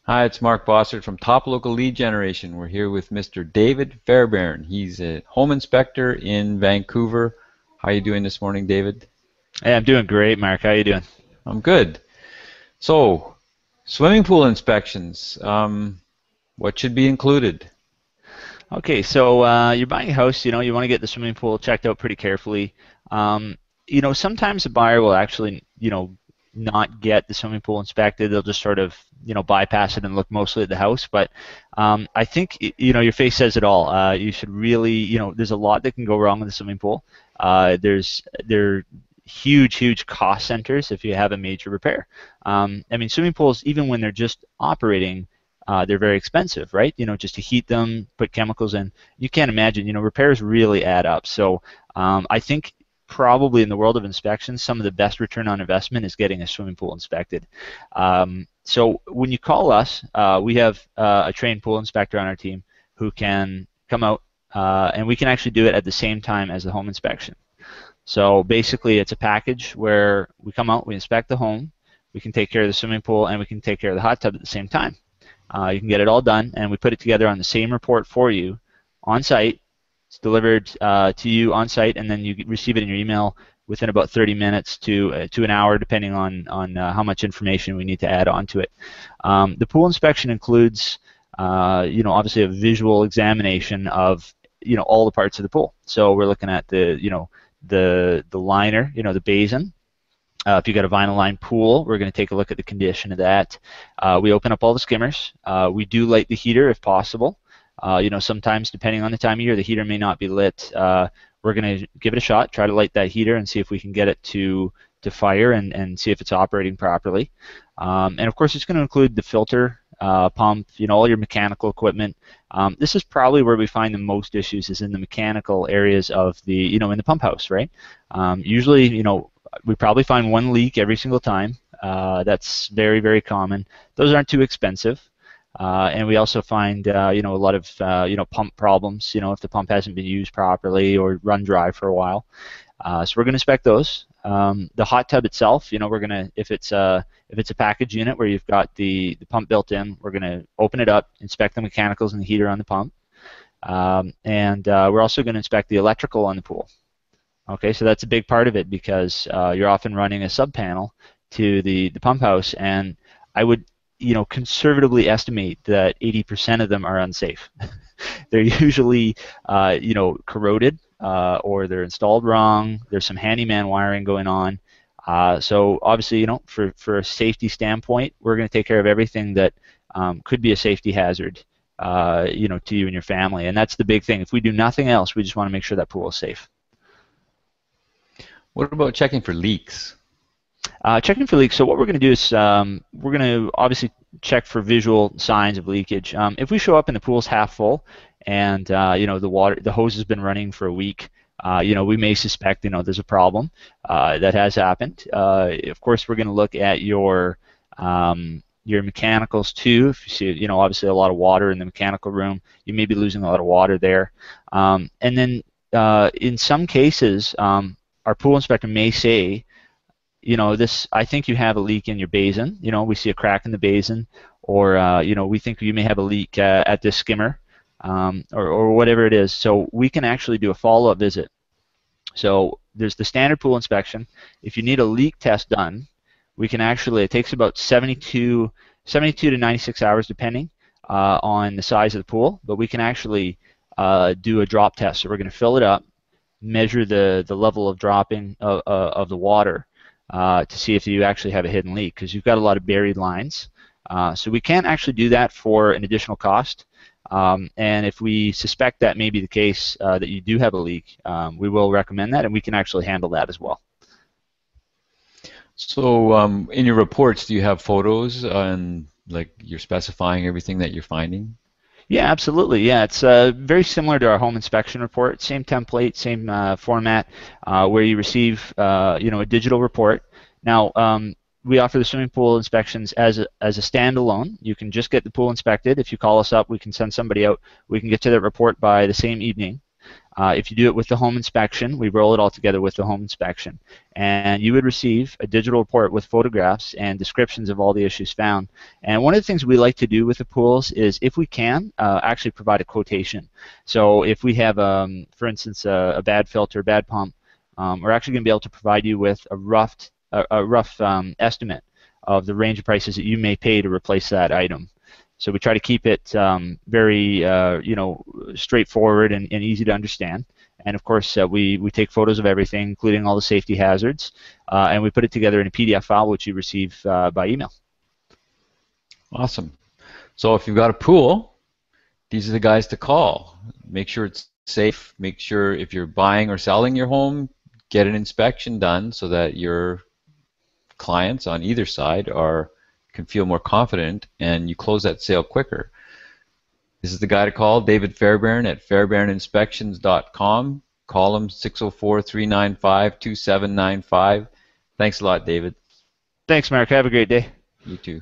Hi, it's Mark Bossert from Top Local Lead Generation. We're here with Mr. David Fairbairn. He's a home inspector in Vancouver. How are you doing this morning, David? Hey, I'm doing great, Mark. How you doing? I'm good. So, swimming pool inspections. What should be included? Okay, so you're buying a house, you want to get the swimming pool checked out pretty carefully. Um, sometimes the buyer will actually, not get the swimming pool inspected. They'll just sort of, bypass it and look mostly at the house. But I think, your face says it all. You should really, there's a lot that can go wrong with the swimming pool. There are huge cost centers if you have a major repair. I mean, swimming pools, even when they're just operating, they're very expensive, right? Just to heat them, put chemicals in. You can't imagine, repairs really add up. So I think probably in the world of inspections, some of the best return on investment is getting a swimming pool inspected. So when you call us, we have a trained pool inspector on our team who can come out and we can actually do it at the same time as the home inspection. So basically it's a package where we come out, we inspect the home, we can take care of the swimming pool, and we can take care of the hot tub at the same time. You can get it all done, and we put it together on the same report for you on site. It's delivered to you on site, and then you receive it in your email within about 30 minutes to an hour, depending on how much information we need to add onto it. The pool inspection includes, obviously a visual examination of, all the parts of the pool. So we're looking at the liner, the basin. If you've got a vinyl lined pool, we're going to take a look at the condition of that. We open up all the skimmers. We do light the heater if possible. Sometimes, depending on the time of year, the heater may not be lit. We're going to give it a shot, try to light that heater and see if we can get it to fire and see if it's operating properly. And of course, it's going to include the filter, pump, all your mechanical equipment. This is probably where we find the most issues, is in the mechanical areas of the, in the pump house, right? Usually, we probably find one leak every single time. That's very common. Those aren't too expensive. And we also find, a lot of, pump problems, if the pump hasn't been used properly or run dry for a while. So we're going to inspect those. The hot tub itself, we're going to, if it's a package unit where you've got the pump built in, we're going to open it up, inspect the mechanicals and the heater on the pump. And we're also going to inspect the electrical on the pool. Okay, so that's a big part of it, because you're often running a sub panel to the pump house, and I would conservatively estimate that 80% of them are unsafe. They're usually corroded, or they're installed wrong. There's some handyman wiring going on. So obviously, for a safety standpoint, we're going to take care of everything that could be a safety hazard, to you and your family. And that's the big thing. If we do nothing else, we just want to make sure that pool is safe. What about checking for leaks? Checking for leaks. So what we're going to do is we're going to obviously check for visual signs of leakage. If we show up and the pool's half full, and the hose has been running for a week, we may suspect there's a problem that has happened. Of course, we're going to look at your mechanicals too. If you see obviously a lot of water in the mechanical room, you may be losing a lot of water there. And then in some cases, our pool inspector may say, I think you have a leak in your basin. We see a crack in the basin, or we think you may have a leak at this skimmer, or whatever it is. So we can actually do a follow-up visit. So there's the standard pool inspection. If you need a leak test done, we can actually, it takes about 72 to 96 hours depending on the size of the pool, but we can actually do a drop test. So we're going to fill it up, measure the level of dropping of the water to see if you actually have a hidden leak, because you've got a lot of buried lines. So we can't actually do that for an additional cost. And if we suspect that may be the case, that you do have a leak, we will recommend that, and we can actually handle that as well. So in your reports, do you have photos and like you're specifying everything that you're finding? Yeah, absolutely. Yeah, it's very similar to our home inspection report. Same template, same format, where you receive a digital report. Now, we offer the swimming pool inspections as a standalone. You can just get the pool inspected. If you call us up, we can send somebody out. We can get to that report by the same evening. If you do it with the home inspection, we roll it all together with the home inspection. And you would receive a digital report with photographs and descriptions of all the issues found. And one of the things we like to do with the pools is, if we can, actually provide a quotation. So if we have, for instance, a bad filter, bad pump, we're actually going to be able to provide you with a rough estimate of the range of prices that you may pay to replace that item. So we try to keep it very, straightforward and easy to understand. And of course, we take photos of everything, including all the safety hazards, and we put it together in a PDF file, which you receive by email. Awesome. So if you've got a pool, these are the guys to call. Make sure it's safe. Make sure if you're buying or selling your home, get an inspection done so that your clients on either side can feel more confident and you close that sale quicker. This is the guy to call, David Fairbairn at fairbairninspections.com. Call him 604-395-2795. Thanks a lot, David. Thanks, Mark. Have a great day. You too.